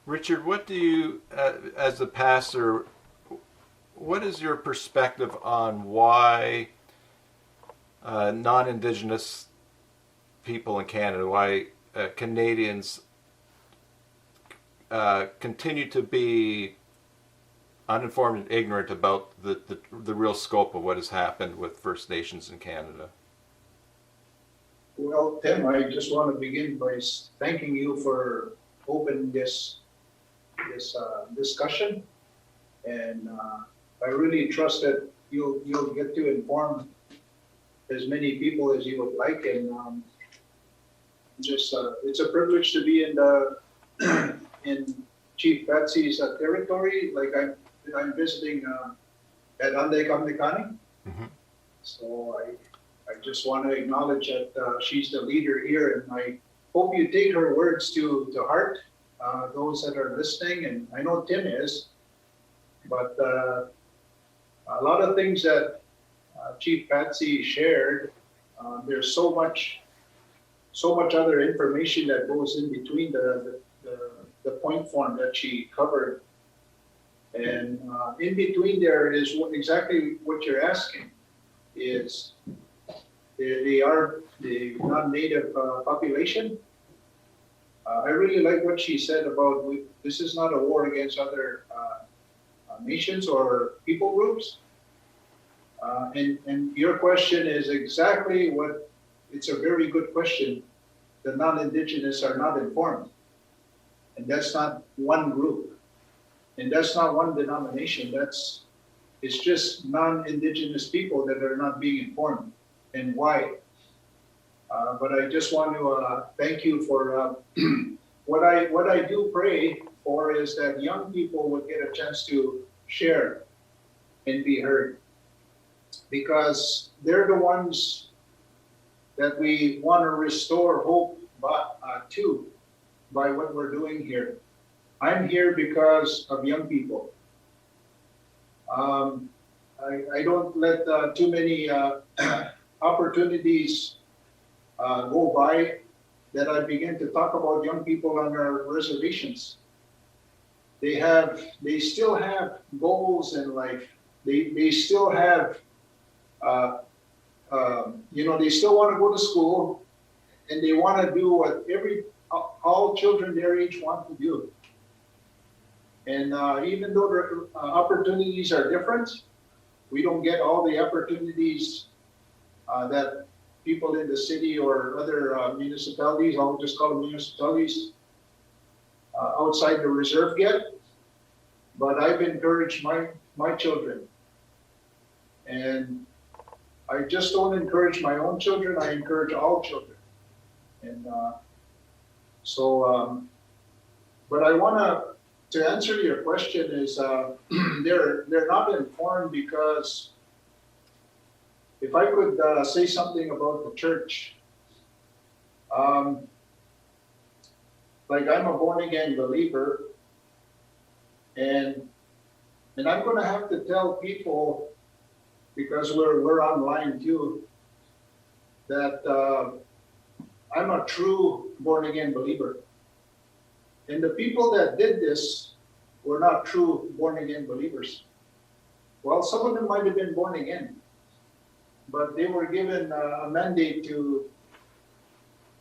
Richard, what do you, as a pastor, what is your perspective on why non-Indigenous people in Canada, why Canadians continue to be uninformed and ignorant about the real scope of what has happened with First Nations in Canada? Well, Tim, I just want to begin by thanking you for opening this discussion, and I really trust that you'll get to inform as many people as you would like, and just it's a privilege to be in the in Chief Betsy's territory. Like I'm visiting at Aundeck, Mm-hmm. so I just want to acknowledge that she's the leader here, and I hope you take her words to heart, those that are listening, and I know Tim is, but a lot of things that Chief Patsy shared, there's so much other information that goes in between the point form that she covered, and in between there is exactly what you're asking is. They are the non-native population. I really like what she said about this is not a war against other nations or people groups. And your question is exactly what, it's a very good question. The non-Indigenous are not informed. And that's not one group. And that's not one denomination. It's just non-Indigenous people that are not being informed. And why. But I just want to thank you for what I do pray for is that young people would get a chance to share and be heard, because they're the ones that we want to restore hope to by what we're doing here. I'm here because of young people. I don't let too many opportunities go by that I begin to talk about young people on our reservations. They still have goals in life. They still have, they still want to go to school, and they want to do what all children their age want to do. And even though the opportunities are different, we don't get all the opportunities that people in the city or other municipalities, I'll just call them municipalities, outside the reserve get. But I've encouraged my children. And I just don't encourage my own children, I encourage all children. And but I want to answer your question is they're not informed because if I could say something about the church, like I'm a born again believer, and I'm going to have to tell people, because we're online too, that I'm a true born again believer. And the people that did this were not true born again believers. Well, some of them might have been born again, but they were given a mandate to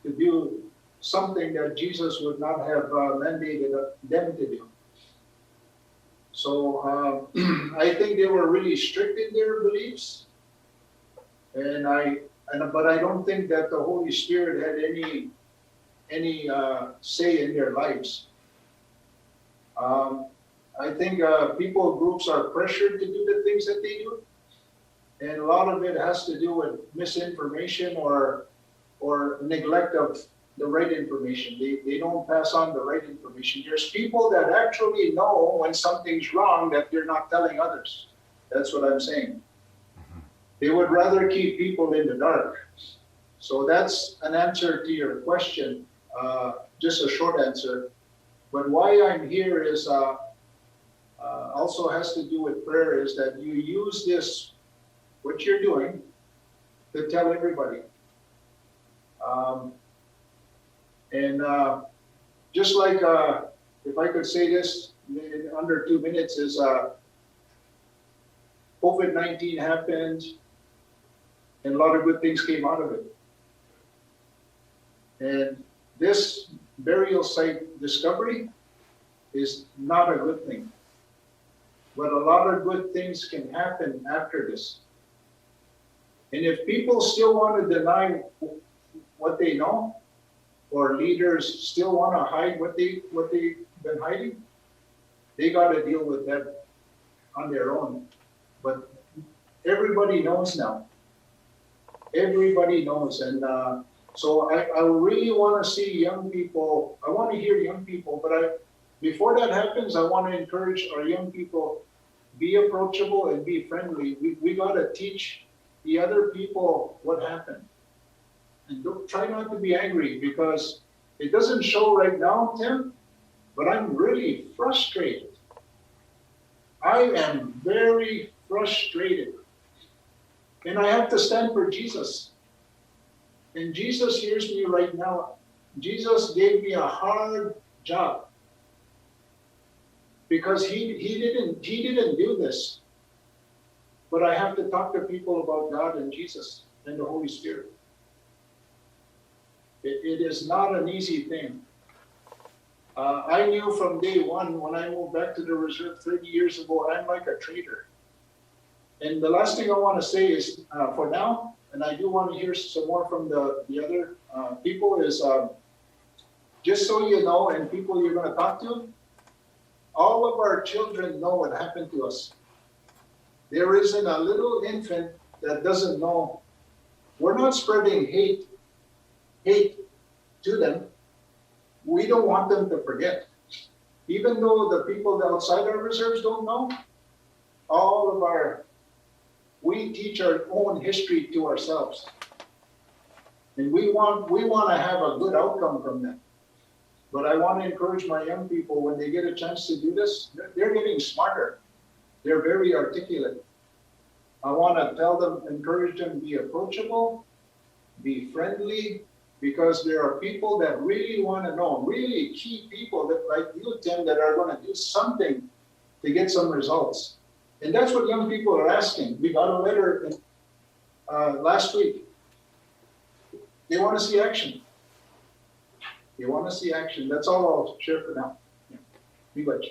do something that Jesus would not have mandated them to do. So I think they were really strict in their beliefs, but I don't think that the Holy Spirit had any say in their lives. I think people groups are pressured to do the things that they do, and a lot of it has to do with misinformation or neglect of the right information. They don't pass on the right information. There's people that actually know when something's wrong that they're not telling others. That's what I'm saying. They would rather keep people in the dark. So that's an answer to your question, just a short answer. But why I'm here is also has to do with prayer, is that you use this, what you're doing, to tell everybody. And just like if I could say this in under 2 minutes, is COVID-19 happened and a lot of good things came out of it. And this burial site discovery is not a good thing. But a lot of good things can happen after this. And if people still want to deny what they know, or leaders still want to hide what they've been hiding, they got to deal with that on their own. But everybody knows now. Everybody knows. And so I really want to see young people, I want to hear young people, but before that happens, I want to encourage our young people, be approachable and be friendly. We got to teach the other people what happened. And try not to be angry, because it doesn't show right now, Tim, but I'm really frustrated. I am very frustrated. And I have to stand for Jesus. And Jesus hears me right now. Jesus gave me a hard job, because he didn't do this. But I have to talk to people about God and Jesus and the Holy Spirit. It is not an easy thing. I knew from day one, when I moved back to the reserve 30 years ago, I'm like a traitor. And the last thing I want to say is, for now, and I do want to hear some more from the other people, is just so you know, and people you're going to talk to, all of our children know what happened to us. There isn't a little infant that doesn't know. We're not spreading hate to them. We don't want them to forget. Even though the people outside our reserves don't know, we teach our own history to ourselves. And we want to have a good outcome from that. But I want to encourage my young people, when they get a chance to do this, they're getting smarter. They're very articulate. I want to tell them, encourage them, be approachable, be friendly, because there are people that really want to know, really key people that, like you, Tim, that are going to do something to get some results. And that's what young people are asking. We got a letter last week. They want to see action. They want to see action. That's all I'll share for now. Yeah. Be blessed.